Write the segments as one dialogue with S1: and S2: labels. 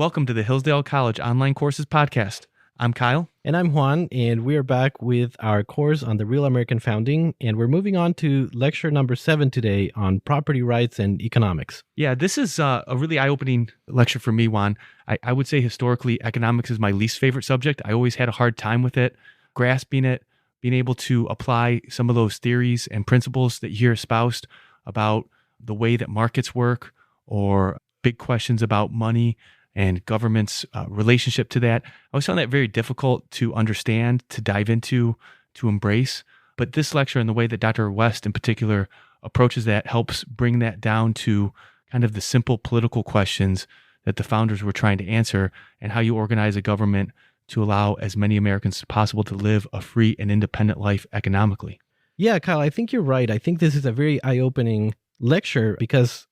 S1: Welcome to the Hillsdale College Online Courses Podcast. I'm Kyle.
S2: And I'm Juan, and we're back with our course on the real American founding, and we're moving on to lecture number 7 today on property rights and economics.
S1: Yeah, this is a really eye-opening lecture for me, Juan. I would say historically, economics is my least favorite subject. I always had a hard time with it, grasping it, being able to apply some of those theories and principles that you hear espoused about the way that markets work or big questions about money and government's relationship to that. I always found that very difficult to understand, to dive into, to embrace. But this lecture and the way that Dr. West in particular approaches that helps bring that down to kind of the simple political questions that the founders were trying to answer and how you organize a government to allow as many Americans as possible to live a free and independent life economically.
S2: Yeah, Kyle, I think you're right. I think this is a very eye-opening lecture because,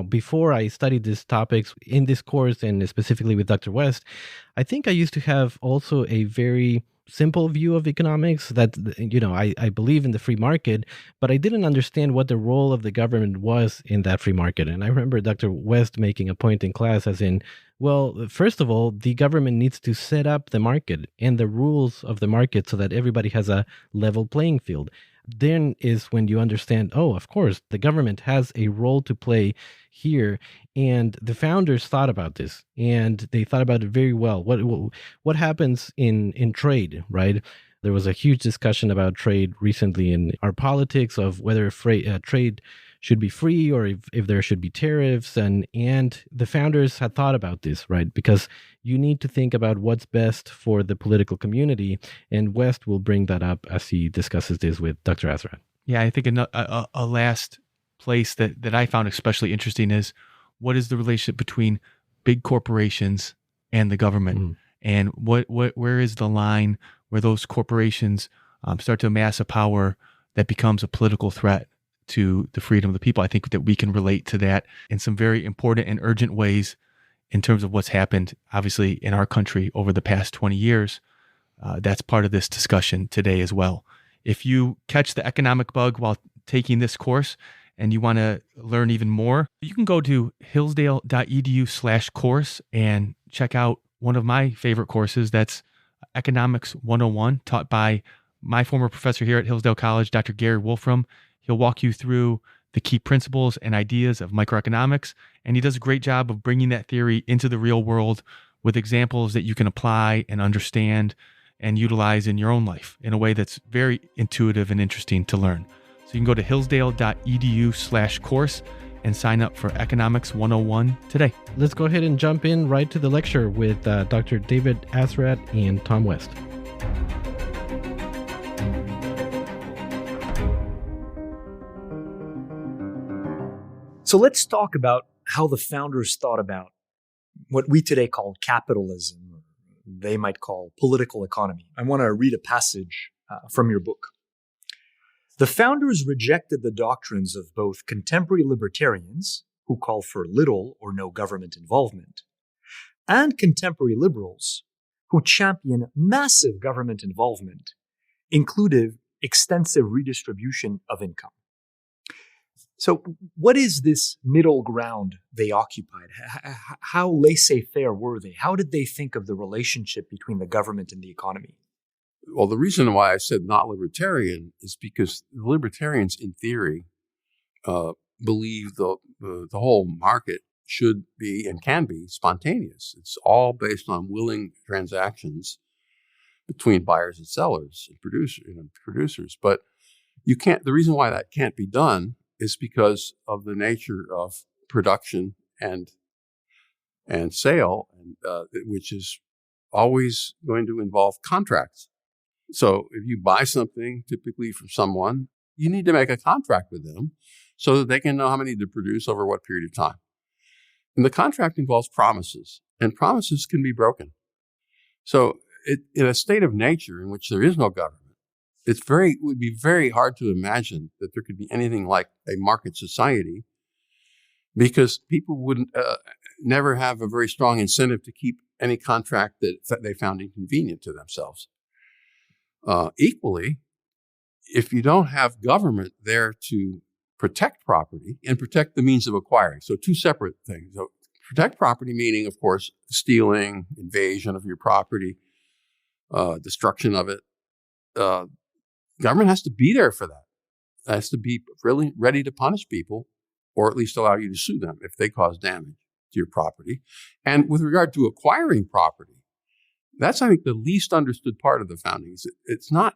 S2: before I studied these topics in this course and specifically with Dr. West, I think I used to have also a very simple view of economics that, I believe in the free market, but I didn't understand what the role of the government was in that free market. And I remember Dr. West making a point in class as in, well, first of all, the government needs to set up the market and the rules of the market so that everybody has a level playing field. Then is when you understand, oh, of course, the government has a role to play here. And the founders thought about this, and they thought about it very well. What happens in trade, right? There was a huge discussion about trade recently in our politics of whether trade should be free or if there should be tariffs. And the founders had thought about this, right? Because you need to think about what's best for the political community. And West will bring that up as he discusses this with Dr. Azerrad.
S1: Yeah, I think a last place that I found especially interesting is what is the relationship between big corporations and the government? And where is the line where those corporations start to amass a power that becomes a political threat to the freedom of the people? I think that we can relate to that in some very important and urgent ways in terms of what's happened, obviously, in our country over the past 20 years. That's part of this discussion today as well. If you catch the economic bug while taking this course and you want to learn even more, you can go to hillsdale.edu/course and check out one of my favorite courses. That's Economics 101, taught by my former professor here at Hillsdale College, Dr. Gary Wolfram. He'll walk you through the key principles and ideas of microeconomics, and he does a great job of bringing that theory into the real world with examples that you can apply and understand and utilize in your own life in a way that's very intuitive and interesting to learn. So you can go to hillsdale.edu/course and sign up for Economics 101 today.
S2: Let's go ahead and jump in right to the lecture with Dr. David Azerrad and Tom West.
S3: So let's talk about how the founders thought about what we today call capitalism, or they might call political economy. I want to read a passage from your book. The founders rejected the doctrines of both contemporary libertarians, who call for little or no government involvement, and contemporary liberals, who champion massive government involvement, including extensive redistribution of income. So what is this middle ground they occupied? How laissez-faire were they? How did they think of the relationship between the government and the economy?
S4: Well, the reason why I said not libertarian is because the libertarians, in theory, believe the whole market should be and can be spontaneous. It's all based on willing transactions between buyers and sellers and producers. But you can't. The reason why that can't be done is because of the nature of production and sale, which is always going to involve contracts. So if you buy something, typically from someone, you need to make a contract with them so that they can know how many to produce over what period of time. And the contract involves promises, and promises can be broken. So in a state of nature in which there is no government, it would be very hard to imagine that there could be anything like a market society, because people wouldn't never have a very strong incentive to keep any contract that they found inconvenient to themselves. Equally, if you don't have government there to protect property and protect the means of acquiring, so two separate things. So Protect property meaning, of course, stealing, invasion of your property, destruction of it. Government has to be there for that. It has to be really ready to punish people, or at least allow you to sue them if they cause damage to your property. And with regard to acquiring property, that's, I think, the least understood part of the founding. It's not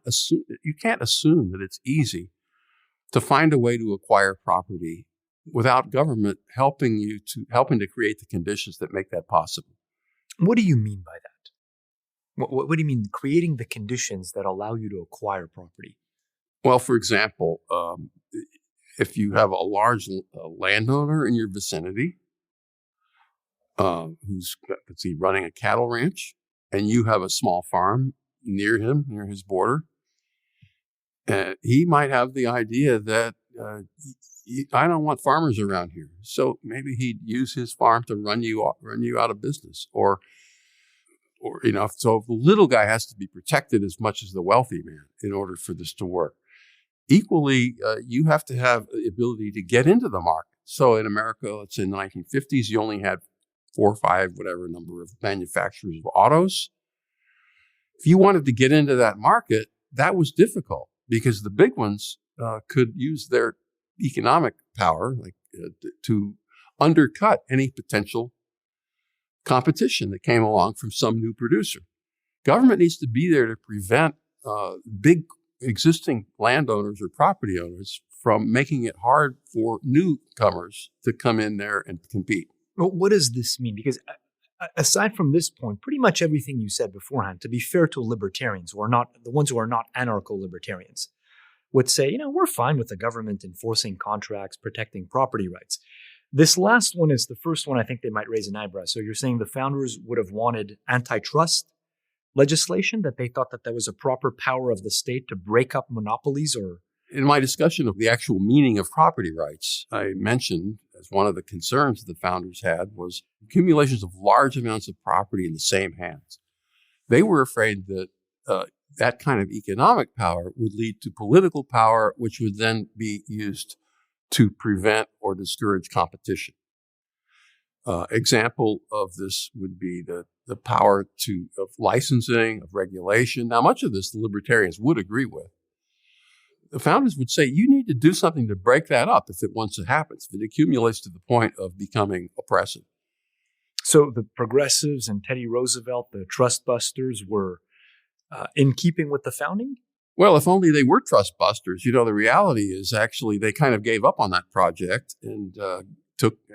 S4: you can't assume that it's easy to find a way to acquire property without government helping to create the conditions that make that possible.
S3: What do you mean by that? What do you mean creating the conditions that allow you to acquire property?
S4: Well, for example, if you have a large landowner in your vicinity who's, let's see, running a cattle ranch, and you have a small farm near him, near his border, he might have the idea that I don't want farmers around here. So maybe he'd use his farm to run you out of business, or so the little guy has to be protected as much as the wealthy man in order for this to work. Equally, you have to have the ability to get into the market. So in America, let's say in the 1950s, you only had 4 or 5, whatever number of manufacturers of autos. If you wanted to get into that market, that was difficult because the big ones could use their economic power to undercut any potential competition that came along from some new producer. Government needs to be there to prevent big existing landowners or property owners from making it hard for newcomers to come in there and compete.
S3: Well, what does this mean? Because aside from this point, pretty much everything you said beforehand, to be fair to libertarians, who are not the ones who are not anarcho-libertarians, would say, we're fine with the government enforcing contracts, protecting property rights. This last one is the first one I think they might raise an eyebrow. So you're saying the founders would have wanted antitrust legislation, that they thought that was a proper power of the state to break up monopolies? Or
S4: in my discussion of the actual meaning of property rights, I mentioned as one of the concerns the founders had was accumulations of large amounts of property in the same hands. They were afraid that that kind of economic power would lead to political power, which would then be used to prevent or discourage competition. Example of this would be the power of licensing, of regulation. Now, much of this the libertarians would agree with. The founders would say you need to do something to break that up once it happens, if it accumulates to the point of becoming oppressive.
S3: So the progressives and Teddy Roosevelt, the trust busters, were in keeping with the founding?
S4: Well, if only they were trust busters. The reality is actually they kind of gave up on that project and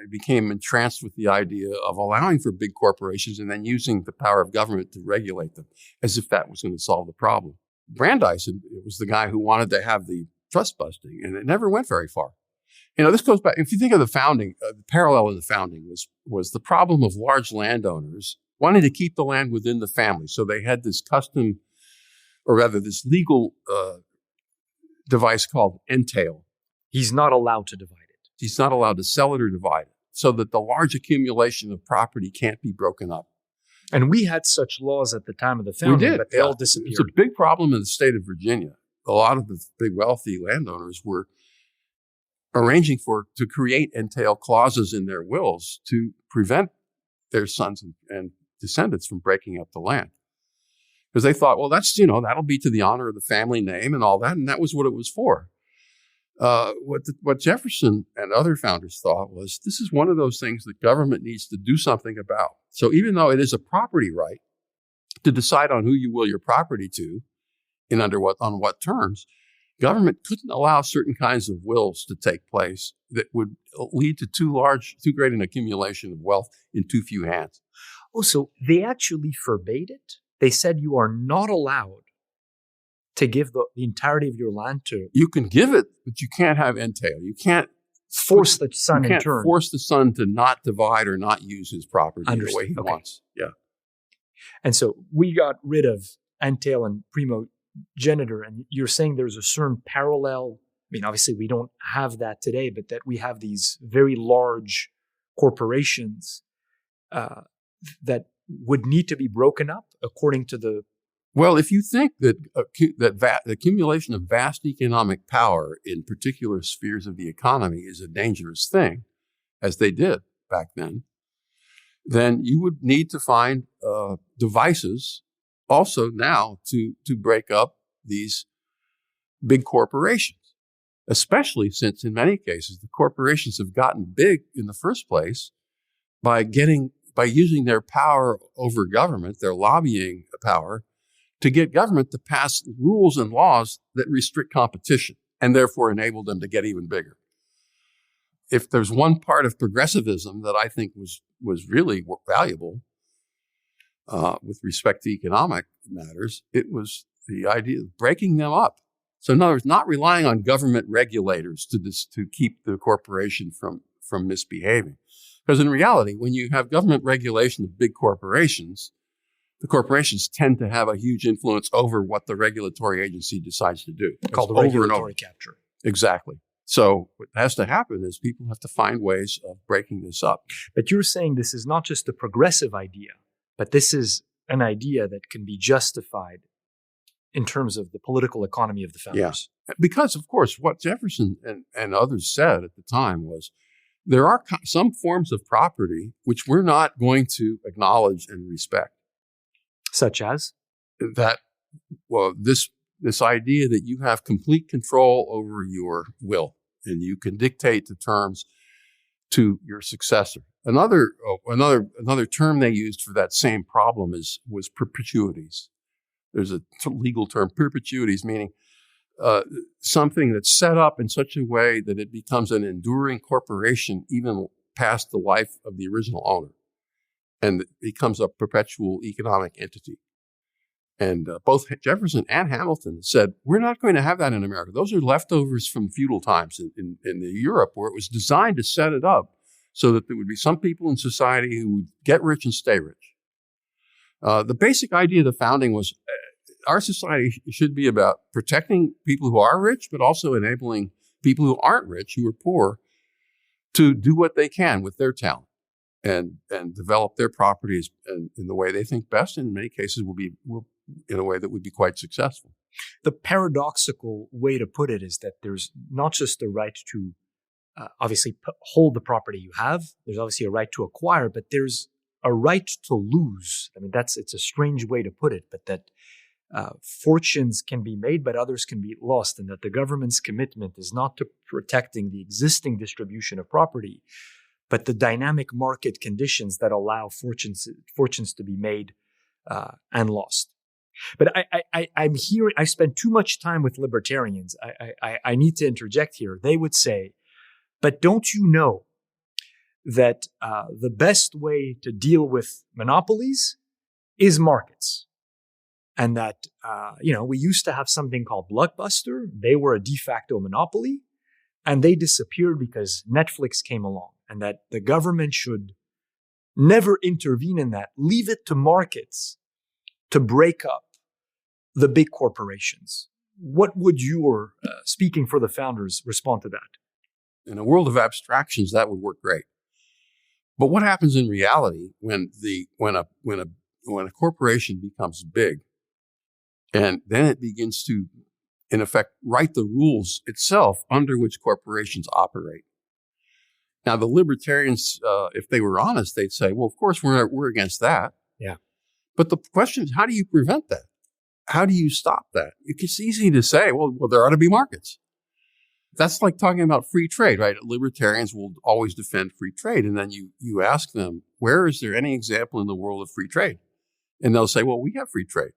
S4: became entranced with the idea of allowing for big corporations and then using the power of government to regulate them as if that was going to solve the problem. Brandeis was the guy who wanted to have the trust busting, and it never went very far. This goes back, if you think of the founding, the parallel in the founding was the problem of large landowners wanting to keep the land within the family. So they had this custom, or rather this legal device called entail.
S3: He's not allowed to divide it.
S4: He's not allowed to sell it or divide it, so that the large accumulation of property can't be broken up.
S3: And we had such laws at the time of the founding, but they all disappeared.
S4: It's a big problem in the state of Virginia. A lot of the big wealthy landowners were arranging to create entail clauses in their wills to prevent their sons and descendants from breaking up the land. Because they thought, well, that'll be to the honor of the family name and all that, and that was what it was for. What Jefferson and other founders thought was, this is one of those things that government needs to do something about. So even though it is a property right to decide on who you will your property to and on what terms, government couldn't allow certain kinds of wills to take place that would lead to too great an accumulation of wealth in too few hands.
S3: Oh, so they actually forbade it? They said you are not allowed to give the entirety of your land to...
S4: You can give it, but you can't have entail. You can't
S3: force the son in turn.
S4: Force the son to not divide or not use his property the way he wants. Yeah.
S3: And so we got rid of entail and primogeniture, and you're saying there's a certain parallel. I mean, obviously we don't have that today, but that we have these very large corporations that would need to be broken up according to the...
S4: Well, if you think that the accumulation of vast economic power in particular spheres of the economy is a dangerous thing, as they did back then, then you would need to find devices also now to break up these big corporations, especially since in many cases the corporations have gotten big in the first place by using their power over government, their lobbying power, to get government to pass rules and laws that restrict competition and therefore enable them to get even bigger. If there's one part of progressivism that I think was really valuable with respect to economic matters, it was the idea of breaking them up. So in other words, not relying on government regulators to keep the corporation from misbehaving. Because in reality, when you have government regulation of big corporations, the corporations tend to have a huge influence over what the regulatory agency decides to do.
S3: Called the
S4: over and
S3: regulatory
S4: over.
S3: capture.
S4: Exactly. So what has to happen is people have to find ways of breaking this up.
S3: But you're saying this is not just a progressive idea, but this is an idea that can be justified in terms of the political economy of the founders.
S4: Yeah. Because, of course, what Jefferson and others said at the time was there are some forms of property which we're not going to acknowledge and respect.
S3: Such as?
S4: That, well, this idea that you have complete control over your will and you can dictate the terms to your successor. Another term they used for that same problem was perpetuities. There's a legal term, perpetuities, meaning something that's set up in such a way that it becomes an enduring corporation even past the life of the original owner, and it becomes a perpetual economic entity. And both Jefferson and Hamilton said, we're not going to have that in America. Those are leftovers from feudal times in the Europe, where it was designed to set it up so that there would be some people in society who would get rich and stay rich. The basic idea of the founding was our society should be about protecting people who are rich, but also enabling people who aren't rich, who are poor, to do what they can with their talent and develop their properties in the way they think best. And in many cases will in a way that would be quite successful.
S3: The paradoxical way to put it is that there's not just the right to obviously hold the property you have. There's obviously a right to acquire, but there's a right to lose. I mean, it's a strange way to put it, but that fortunes can be made, but others can be lost, and that the government's commitment is not to protecting the existing distribution of property, but the dynamic market conditions that allow fortunes to be made and lost. But I'm hearing, I spend too much time with libertarians. I need to interject here. They would say, but don't you know that the best way to deal with monopolies is markets? And that, we used to have something called Blockbuster. They were a de facto monopoly, and they disappeared because Netflix came along, and that the government should never intervene in that. Leave it to markets to break up the big corporations. What would your, speaking for the founders, respond to that?
S4: In a world of abstractions, that would work great. But what happens in reality when a corporation becomes big, and then it begins to, in effect, write the rules itself under which corporations operate? Now, the libertarians, if they were honest, they'd say, well, of course, we're against that.
S3: Yeah.
S4: But the question is, how do you prevent that? How do you stop that? It's easy to say, well, there ought to be markets. That's like talking about free trade, right? Libertarians will always defend free trade. And then you ask them, where is there any example in the world of free trade? And they'll say, well, we have free trade.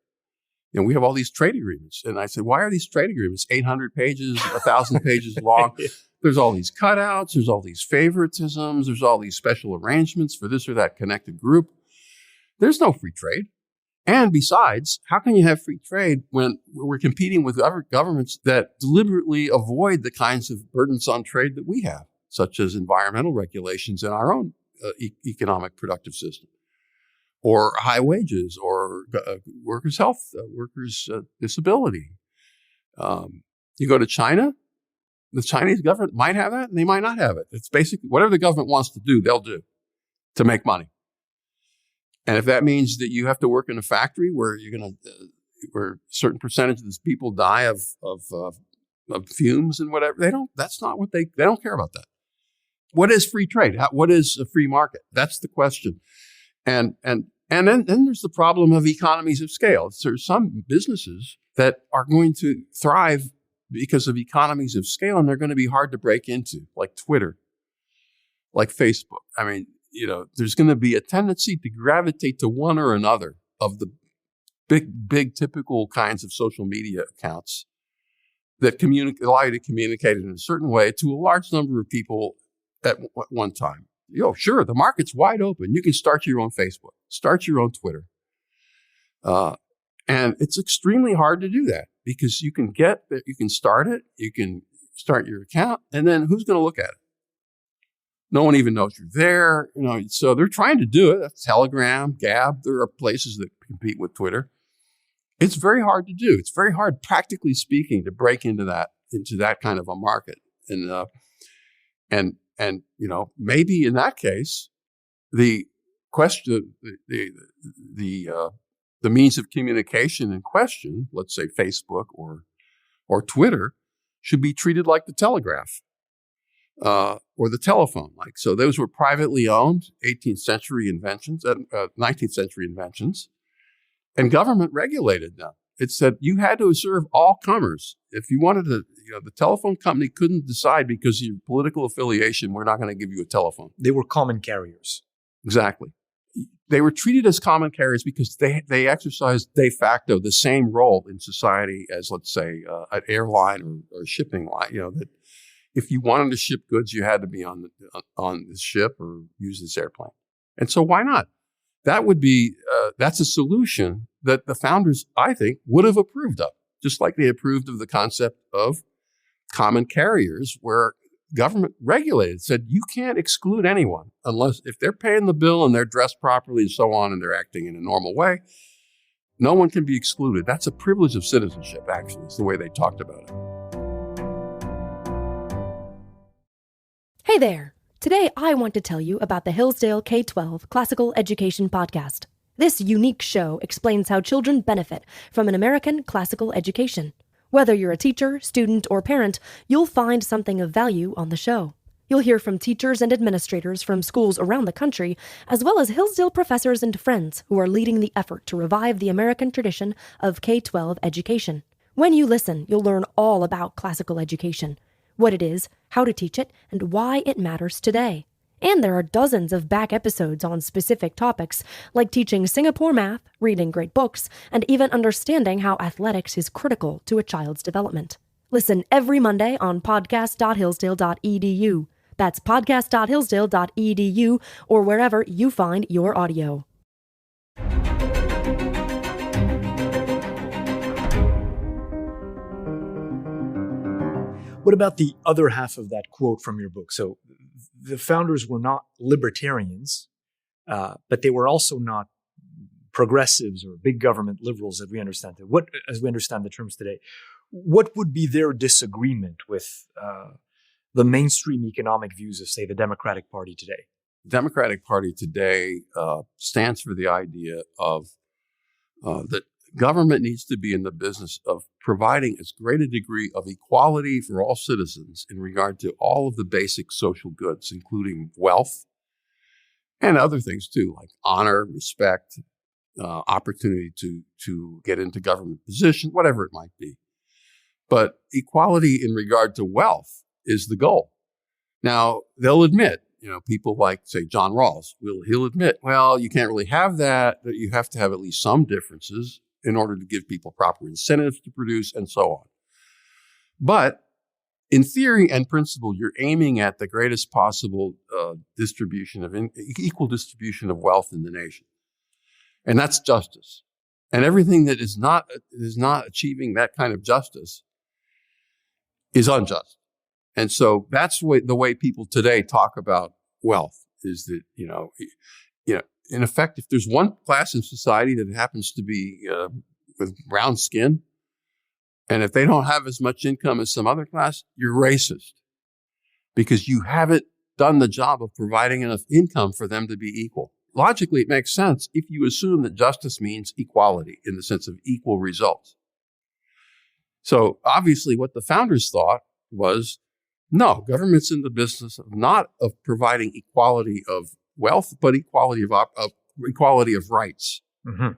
S4: We have all these trade agreements. And I said, why are these trade agreements 800 pages, 1,000 pages long? There's all these cutouts. There's all these favoritisms. There's all these special arrangements for this or that connected group. There's no free trade. And besides, how can you have free trade when we're competing with other governments that deliberately avoid the kinds of burdens on trade that we have, such as environmental regulations in our own economic productive system, or high wages, or workers' health, workers' disability? You go to China, the Chinese government might have that, and they might not have it. It's basically whatever the government wants to do, they'll do to make money. And if that means that you have to work in a factory where where a certain percentage of these people die of fumes and whatever, that's not what they don't care about that. What is free trade? What is a free market? That's the question. And then there's the problem of economies of scale. There's some businesses that are going to thrive because of economies of scale, and they're going to be hard to break into, like Twitter, like Facebook. I mean, there's going to be a tendency to gravitate to one or another of the big typical kinds of social media accounts that allow you to communicate in a certain way to a large number of people at one time. Sure, the market's wide open. You can start your own Facebook, start your own Twitter. And it's extremely hard to do that because you can start it, you can start your account, and then who's going to look at it? No one even knows you're there. So they're trying to do it. That's Telegram, Gab. There are places that compete with Twitter. It's very hard to do. It's very hard, practically speaking, to break into that kind of a market. And maybe in that case, the question, the means of communication in question, let's say Facebook or Twitter, should be treated like the telegraph or the telephone. So those were privately owned 18th century inventions, 19th century inventions, and government regulated them. It said you had to serve all comers. If you wanted to, the telephone company couldn't decide because of your political affiliation, we're not going to give you a telephone.
S3: They were common carriers.
S4: Exactly. They were treated as common carriers because they exercised de facto the same role in society as, let's say, an airline or a shipping line. That if you wanted to ship goods, you had to be on the ship or use this airplane. And so why not? That would be that's a solution that the founders, I think, would have approved of, just like they approved of the concept of common carriers, where government regulated, said you can't exclude anyone unless if they're paying the bill and they're dressed properly and so on and they're acting in a normal way. No one can be excluded. That's a privilege of citizenship, actually. It's the way they talked about it.
S5: Hey there. Today, I want to tell you about the Hillsdale K-12 Classical Education Podcast. This unique show explains how children benefit from an American classical education. Whether you're a teacher, student, or parent, you'll find something of value on the show. You'll hear from teachers and administrators from schools around the country, as well as Hillsdale professors and friends who are leading the effort to revive the American tradition of K-12 education. When you listen, you'll learn all about classical education, what it is, how to teach it, and why it matters today. And there are dozens of back episodes on specific topics, like teaching Singapore math, reading great books, and even understanding how athletics is critical to a child's development. Listen every Monday on podcast.hillsdale.edu. That's podcast.hillsdale.edu or wherever you find your audio.
S3: What about the other half of that quote from your book? So the founders were not libertarians, but they were also not progressives or big government liberals as we understand it. As we understand the terms today, what would be their disagreement with the mainstream economic views of, say, the Democratic Party today?
S4: The Democratic Party today stands for the idea of that government needs to be in the business of providing as great a degree of equality for all citizens in regard to all of the basic social goods, including wealth and other things too, like honor, respect, opportunity to get into government position, whatever it might be. But equality in regard to wealth is the goal. Now, they'll admit, people like, say, John Rawls, he'll admit, well, you can't really have that you have to have at least some differences in order to give people proper incentives to produce and so on. But in theory and principle, you're aiming at the greatest possible equal distribution of wealth in the nation. And that's justice. And everything that is not achieving that kind of justice is unjust. And so that's the way people today talk about wealth, is that, in effect, if there's one class in society that happens to be with brown skin, and if they don't have as much income as some other class, you're racist because you haven't done the job of providing enough income for them to be equal. Logically, it makes sense if you assume that justice means equality in the sense of equal results. So obviously what the founders thought was, no, government's in the business of not of providing equality of wealth, but equality of equality of rights.
S3: Mhm.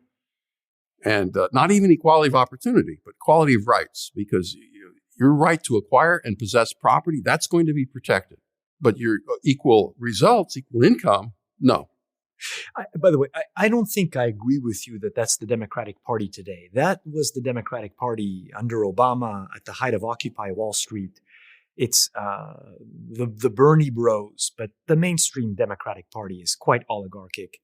S4: And not even equality of opportunity, but quality of rights, because your right to acquire and possess property, that's going to be protected. But your equal results, equal income, no.
S3: By the way, I don't think I agree with you that that's the Democratic Party today. That was the Democratic Party under Obama at the height of Occupy Wall Street. It's the Bernie bros, but the mainstream Democratic Party is quite oligarchic.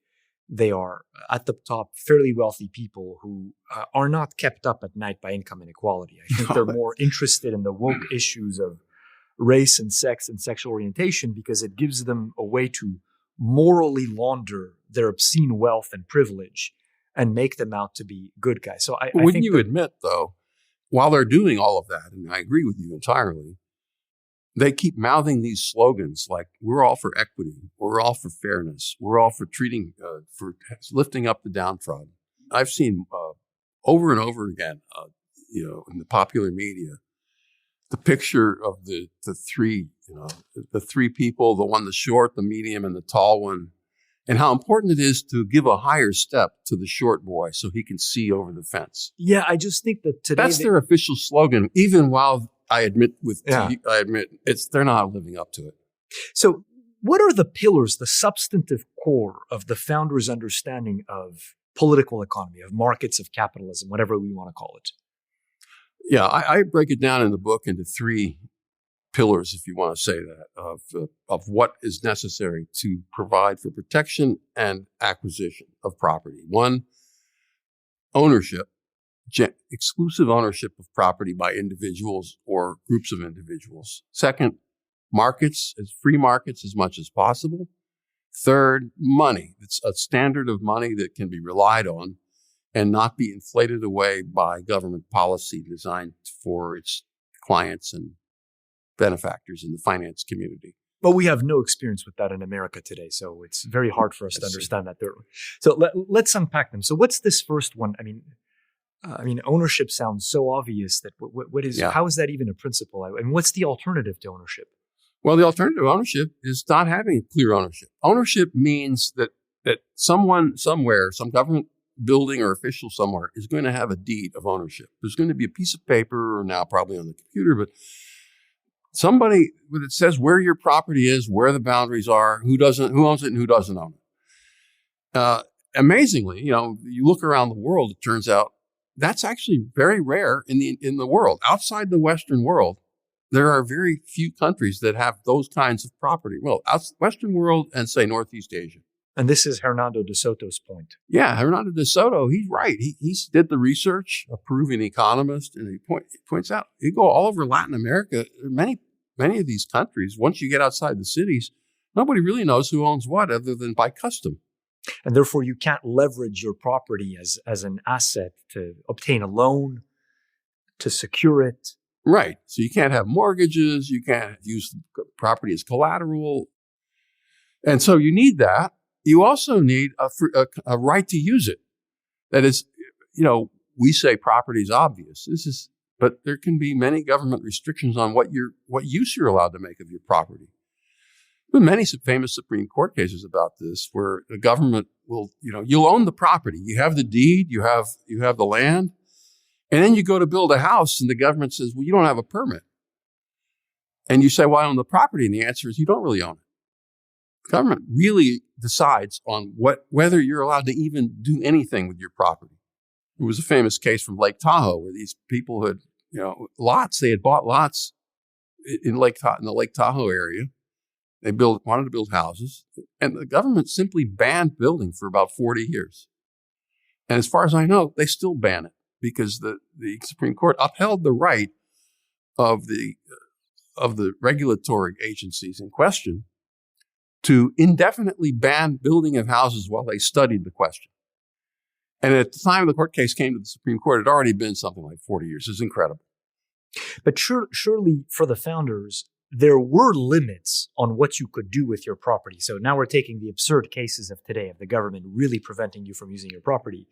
S3: They are at the top fairly wealthy people who are not kept up at night by income inequality. I think they're more interested in the woke issues of race and sex and sexual orientation because it gives them a way to morally launder their obscene wealth and privilege and make them out to be good guys. So I
S4: Wouldn't
S3: think
S4: you admit, though, while they're doing all of that, and I agree with you entirely, they keep mouthing these slogans like, we're all for equity, we're all for fairness, we're all for treating, for lifting up the downtrodden. I've seen over and over again, in the popular media, the picture of the three people, the one, the short, the medium, and the tall one, and how important it is to give a higher step to the short boy so he can see over the fence.
S3: Yeah, I just think that today
S4: That's their official slogan, even while I admit
S3: Yeah.
S4: they're not living up to it.
S3: So what are the pillars, the substantive core of the founders' understanding of political economy, of markets, of capitalism, whatever we want to call it?
S4: Yeah, I break it down in the book into three pillars, if you want to say that, of what is necessary to provide for protection and acquisition of property. One, ownership, exclusive ownership of property by individuals or groups of individuals. Second, markets, free markets as much as possible. Third, money. It's a standard of money that can be relied on and not be inflated away by government policy designed for its clients and benefactors in the finance community.
S3: But we have no experience with that in America today, so it's very hard for us to understand that. So let's unpack them. So what's this first one? I mean, ownership sounds so obvious that what is?
S4: Yeah.
S3: How is that even a principle? I mean, what's the alternative to ownership?
S4: Well, the alternative to ownership is not having clear ownership. Ownership means that someone somewhere, some government building or official somewhere is going to have a deed of ownership. There's going to be a piece of paper, or now probably on the computer, but somebody that says where your property is, where the boundaries are, who owns it and who doesn't own it. Amazingly, you look around the world, it turns out that's actually very rare in the world. Outside the Western world, there are very few countries that have those kinds of property. Well, Western world and say Northeast Asia.
S3: And this is Hernando de Soto's point.
S4: Yeah, Hernando de Soto, he's right. He did the research, a proven economist, and he points out, you go all over Latin America, many of these countries, once you get outside the cities, nobody really knows who owns what other than by custom.
S3: And therefore, you can't leverage your property as an asset to obtain a loan, to secure it.
S4: Right. So you can't have mortgages. You can't use the property as collateral. And so you need that. You also need a right to use it. That is, we say property is obvious. But there can be many government restrictions on what use you're allowed to make of your property. There have been many famous Supreme Court cases about this, where the government will, you'll own the property. You have the deed, you have the land, and then you go to build a house, and the government says, well, you don't have a permit. And you say, well, I own the property, and the answer is you don't really own it. The government really decides on whether you're allowed to even do anything with your property. It was a famous case from Lake Tahoe where these people had, lots. They had bought lots in the Lake Tahoe area. They wanted to build houses, and the government simply banned building for about 40 years. And as far as I know, they still ban it because the Supreme Court upheld the right of the regulatory agencies in question to indefinitely ban building of houses while they studied the question. And at the time the court case came to the Supreme Court, it had already been something like 40 years. It's incredible.
S3: But surely for the founders, there were limits on what you could do with your property. So now we're taking the absurd cases of today of the government really preventing you from using your property.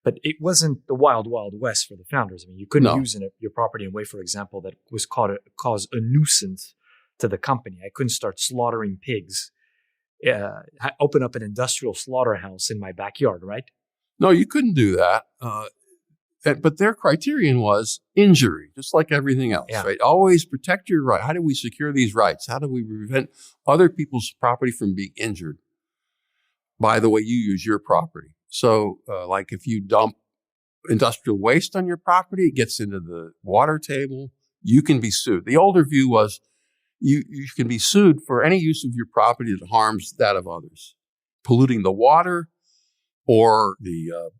S3: But it wasn't the wild, wild west for the founders. I mean, you couldn't use your property in a way, for example, that was cause a nuisance to the company. I couldn't start slaughtering pigs open up an industrial slaughterhouse in my backyard, right?
S4: No, you couldn't do that. But their criterion was injury, just like everything else, right? Always protect your right. How do we secure these rights? How do we prevent other people's property from being injured by the way you use your property? So, like if you dump industrial waste on your property, it gets into the water table, you can be sued. The older view was you can be sued for any use of your property that harms that of others, polluting the water or the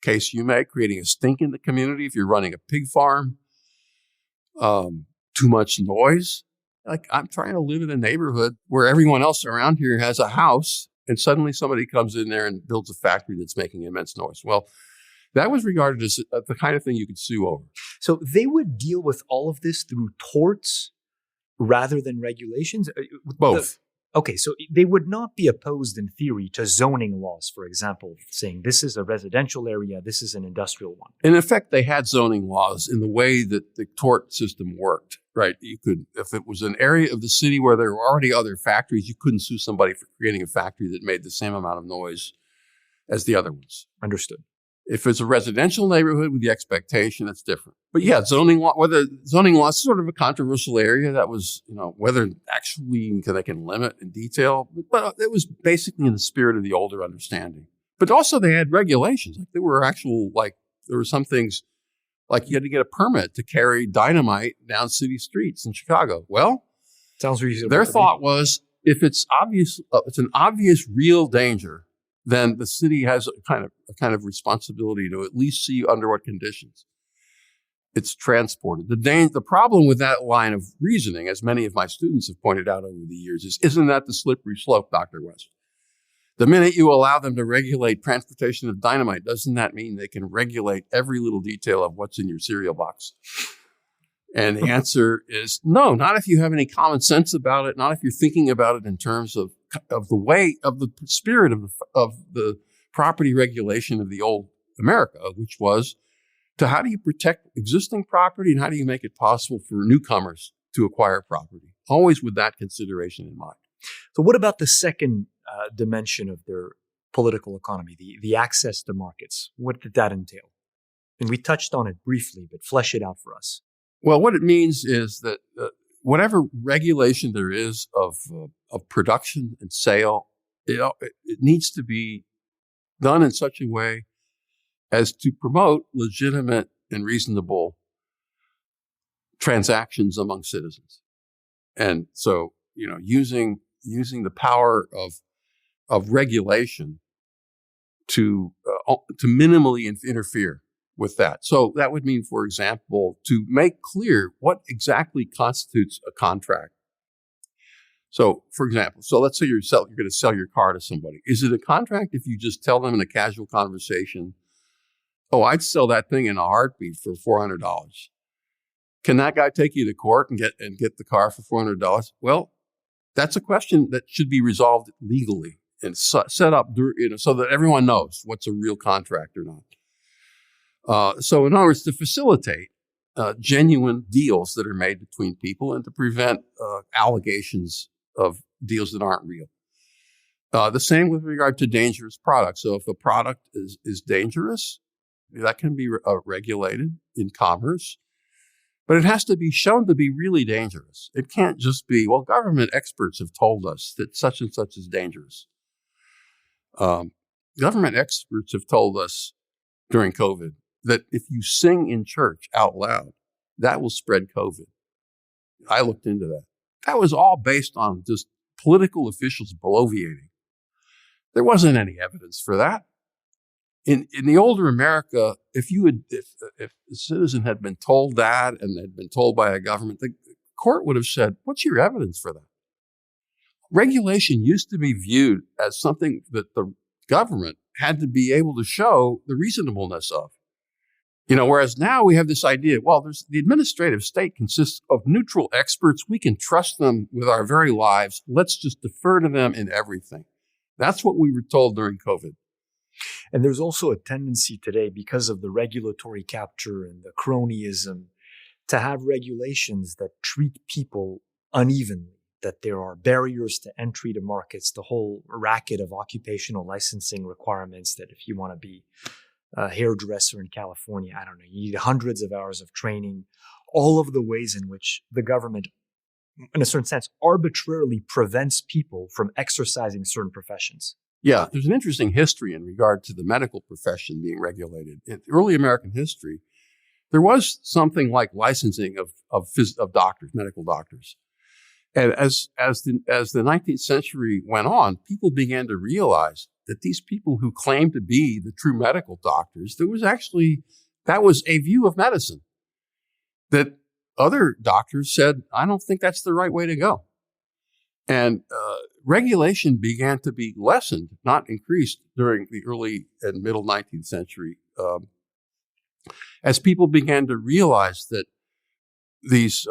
S4: case you make, creating a stink in the community if you're running a pig farm, too much noise. Like I'm trying to live in a neighborhood where everyone else around here has a house and suddenly somebody comes in there and builds a factory that's making immense noise. Well, that was regarded as the kind of thing you could sue over.
S3: So they would deal with all of this through torts rather than regulations?
S4: Both.
S3: Okay, so they would not be opposed in theory to zoning laws, for example, saying this is a residential area, this is an industrial one.
S4: In effect, they had zoning laws in the way that the tort system worked, right? You could, if it was an area of the city where there were already other factories, you couldn't sue somebody for creating a factory that made the same amount of noise as the other ones.
S3: Understood.
S4: If it's a residential neighborhood with the expectation, it's different. But yeah, zoning law is sort of a controversial area. That was, whether actually they can limit in detail, but it was basically in the spirit of the older understanding. But also they had regulations. Like there were some things like you had to get a permit to carry dynamite down city streets in Chicago. Well,
S3: sounds reasonable.
S4: Their thought was if it's obvious, it's an obvious real danger, then the city has a kind of responsibility to at least see under what conditions it's transported. The problem with that line of reasoning, as many of my students have pointed out over the years, isn't that the slippery slope, Dr. West? The minute you allow them to regulate transportation of dynamite, doesn't that mean they can regulate every little detail of what's in your cereal box? And the answer is no, not if you have any common sense about it, not if you're thinking about it in terms of the way, of the spirit of the property regulation of the old America, which was to how do you protect existing property and how do you make it possible for newcomers to acquire property? Always with that consideration in mind.
S3: So what about the second dimension of their political economy, the access to markets? What did that entail? And we touched on it briefly, but flesh it out for us.
S4: Well, what it means is that whatever regulation there is of production and sale, it needs to be done in such a way as to promote legitimate and reasonable transactions among citizens. And so, using the power of regulation to minimally interfere with that. So that would mean, for example, to make clear what exactly constitutes a contract. So, for example, let's say you're going to sell your car to somebody. Is it a contract if you just tell them in a casual conversation, "Oh, I'd sell that thing in a heartbeat for $400." Can that guy take you to court and get the car for $400? Well, that's a question that should be resolved legally and set up, so that everyone knows what's a real contract or not. So in other words, to facilitate genuine deals that are made between people and to prevent allegations of deals that aren't real. The same with regard to dangerous products. So if a product is dangerous, that can be regulated in commerce, but it has to be shown to be really dangerous. It can't just be, well, government experts have told us that such and such is dangerous. Government experts have told us during COVID that if you sing in church out loud, that will spread COVID. I looked into that. That was all based on just political officials bloviating. There wasn't any evidence for that. In the older America, if a citizen had been told that and had been told by a government, the court would have said, "What's your evidence for that?" Regulation used to be viewed as something that the government had to be able to show the reasonableness of. Whereas now we have this idea, the administrative state consists of neutral experts. We can trust them with our very lives. Let's just defer to them in everything. That's what we were told during COVID.
S3: And there's also a tendency today, because of the regulatory capture and the cronyism, to have regulations that treat people unevenly, that there are barriers to entry to markets, the whole racket of occupational licensing requirements that if you want to be a hairdresser in California, I don't know, you need hundreds of hours of training, all of the ways in which the government, in a certain sense, arbitrarily prevents people from exercising certain professions.
S4: Yeah, there's an interesting history in regard to the medical profession being regulated. In early American history, there was something like licensing of doctors, medical doctors. And as the 19th century went on, people began to realize that these people who claimed to be the true medical doctors, that was a view of medicine that other doctors said, I don't think that's the right way to go. And regulation began to be lessened, not increased, during the early and middle 19th century, as people began to realize that these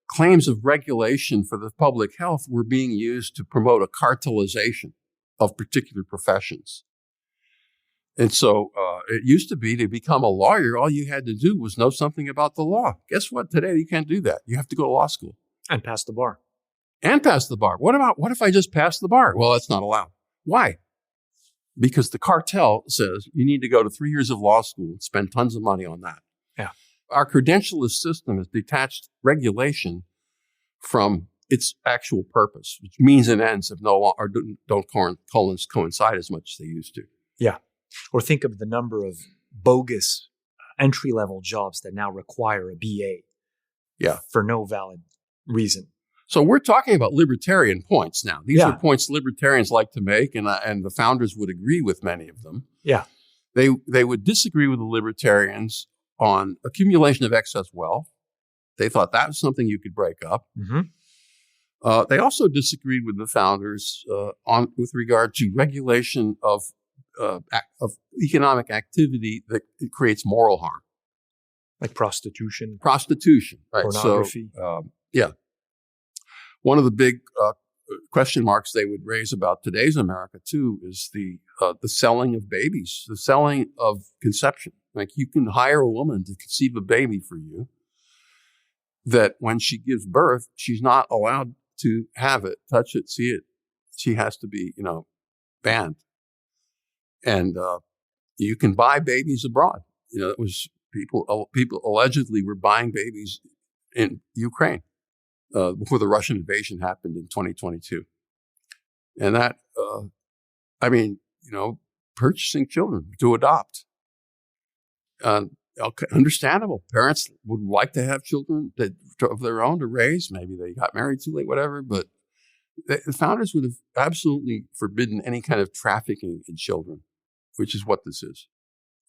S4: claims of regulation for the public health were being used to promote a cartelization of particular professions. And so it used to be, to become a lawyer, all you had to do was know something about the law. Guess what? Today you can't do that. You have to go to law school.
S3: And pass the bar.
S4: What if I just pass the bar? Well, that's not allowed. Why? Because the cartel says you need to go to 3 years of law school and spend tons of money on that.
S3: Yeah.
S4: Our credentialist system has detached regulation from its actual purpose, which means and ends have no longer, don't coincide as much as they used to.
S3: Yeah. Or think of the number of bogus entry-level jobs that now require a BA.
S4: Yeah.
S3: For no valid reason.
S4: So we're talking about libertarian points now. These
S3: Yeah.
S4: are points libertarians like to make, and the founders would agree with many of them.
S3: Yeah.
S4: They would disagree with the libertarians on accumulation of excess wealth. They thought that was something you could break up.
S3: Mm-hmm.
S4: They also disagreed with the founders with regard to regulation of economic activity that creates moral harm,
S3: Like prostitution.
S4: right?
S3: Pornography.
S4: So, yeah. One of the big question marks they would raise about today's America too is the selling of babies, the selling of conception. Like, you can hire a woman to conceive a baby for you, that when she gives birth, she's not allowed to have it, touch it, see it. She has to be, banned. And you can buy babies abroad. It was people allegedly were buying babies in Ukraine before the Russian invasion happened in 2022. And that, purchasing children to adopt. Understandable. Parents would like to have children of their own to raise. Maybe they got married too late, whatever. But the founders would have absolutely forbidden any kind of trafficking in children, which is what this is.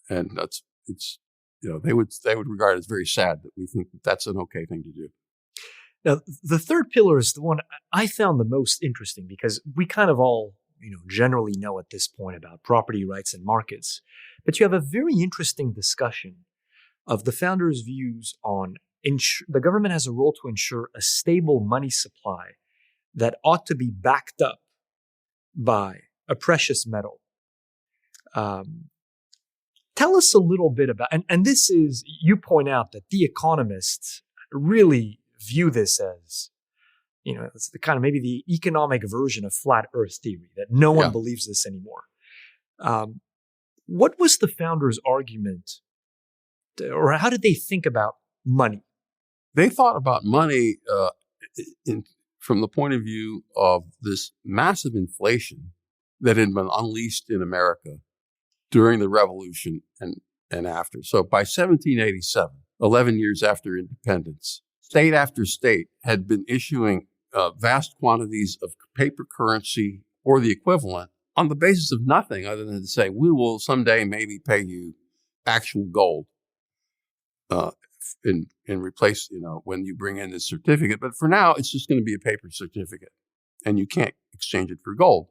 S4: And they would regard it as very sad that we think that that's an okay thing to do.
S3: Now, the third pillar is the one I found the most interesting, because we kind of all, generally know at this point about property rights and markets. But you have a very interesting discussion of the founders' views on the government has a role to ensure a stable money supply that ought to be backed up by a precious metal. Tell us a little bit about, and this is, you point out that the economists really view this as, it's the kind of maybe the economic version of flat earth theory, that no one believes this anymore. What was the founders' argument, or how did they think about money?
S4: They thought about money from the point of view of this massive inflation that had been unleashed in America during the Revolution and after. So by 1787, 11 years after independence, state after state had been issuing vast quantities of paper currency or the equivalent on the basis of nothing other than to say, we will someday maybe pay you actual gold in replace, when you bring in this certificate. But for now, it's just going to be a paper certificate, and you can't exchange it for gold,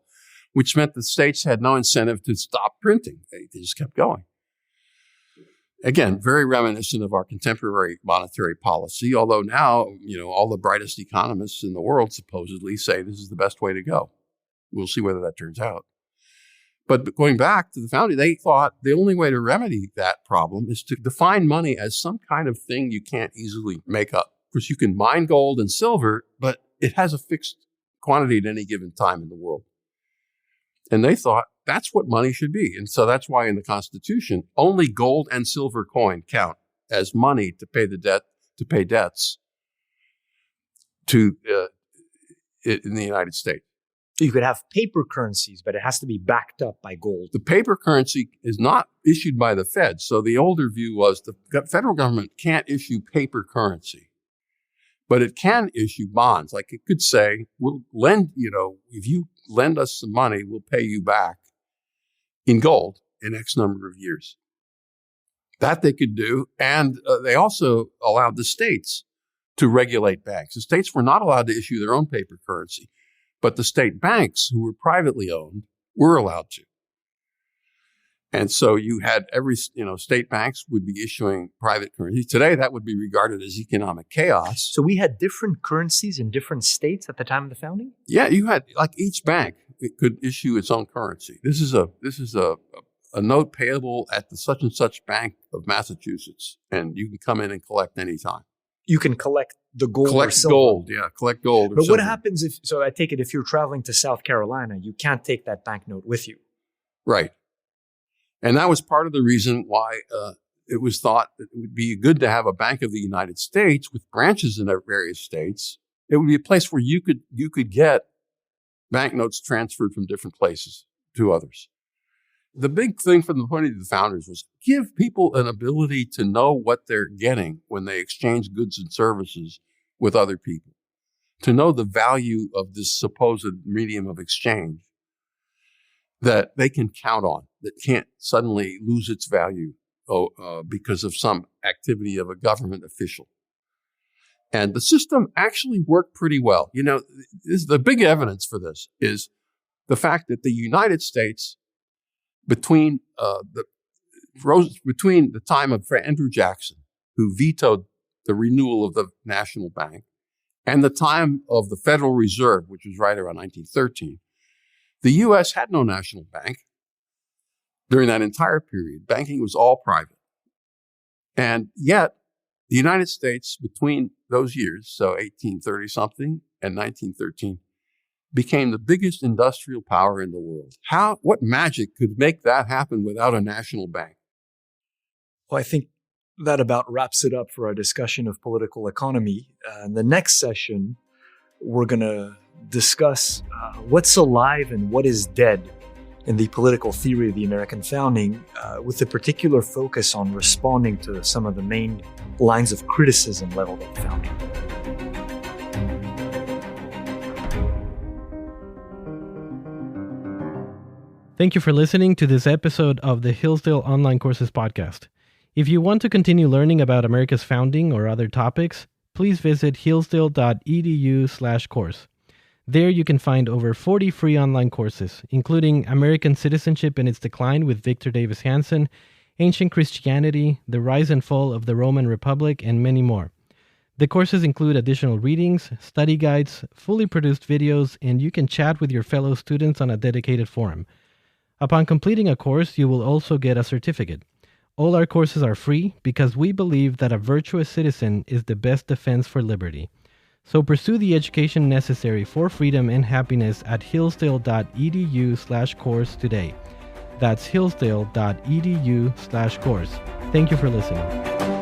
S4: which meant the states had no incentive to stop printing. They just kept going. Again, very reminiscent of our contemporary monetary policy, although now, all the brightest economists in the world supposedly say this is the best way to go. We'll see whether that turns out. But going back to the founding, they thought the only way to remedy that problem is to define money as some kind of thing you can't easily make up. Of course, you can mine gold and silver, but it has a fixed quantity at any given time in the world. And they thought that's what money should be. And so that's why in the Constitution, only gold and silver coin count as money to pay debts to in the United States.
S3: You could have paper currencies, but it has to be backed up by gold.
S4: The paper currency is not issued by the Fed. So the older view was the federal government can't issue paper currency, but it can issue bonds. Like it could say, we'll lend, if you lend us some money, we'll pay you back in gold in X number of years. That they could do. And they also allowed the states to regulate banks. The states were not allowed to issue their own paper currency, but the state banks, who were privately owned, were allowed to. And so you had state banks would be issuing private currency. Today, that would be regarded as economic chaos.
S3: So we had different currencies in different states at the time of the founding?
S4: Yeah, you had, like each bank, it could issue its own currency. This is a note payable at the such and such bank of Massachusetts, and you can come in and collect anytime.
S3: You can collect the gold
S4: collect
S3: or silver.
S4: Gold, yeah, collect gold or
S3: But
S4: silver.
S3: what happens so I take it if you're traveling to South Carolina, you can't take that banknote with you.
S4: Right. And that was part of the reason why it was thought that it would be good to have a Bank of the United States with branches in various states. It would be a place where you could get banknotes transferred from different places to others. The big thing from the point of view of the founders was give people an ability to know what they're getting when they exchange goods and services with other people, to know the value of this supposed medium of exchange that they can count on, that can't suddenly lose its value because of some activity of a government official. And the system actually worked pretty well. The big evidence for this is the fact that the United States, between the time of Andrew Jackson, who vetoed the renewal of the national bank, and the time of the Federal Reserve, which was right around 1913, the U.S. had no national bank during that entire period. Banking was all private. And yet, the United States, between those years, so 1830-something and 1913, became the biggest industrial power in the world. What magic could make that happen without a national bank?
S3: Well, I think that about wraps it up for our discussion of political economy. In the next session, we're going to discuss what's alive and what is dead in the political theory of the American founding, with a particular focus on responding to some of the main lines of criticism leveled at the founding.
S2: Thank you for listening to this episode of the Hillsdale Online Courses podcast. If you want to continue learning about America's founding or other topics, please visit hillsdale.edu/course. There you can find over 40 free online courses, including American Citizenship and Its Decline with Victor Davis Hanson, Ancient Christianity, The Rise and Fall of the Roman Republic, and many more. The courses include additional readings, study guides, fully produced videos, and you can chat with your fellow students on a dedicated forum. Upon completing a course, you will also get a certificate. All our courses are free because we believe that a virtuous citizen is the best defense for liberty. So pursue the education necessary for freedom and happiness at hillsdale.edu/course today. That's hillsdale.edu/course. Thank you for listening.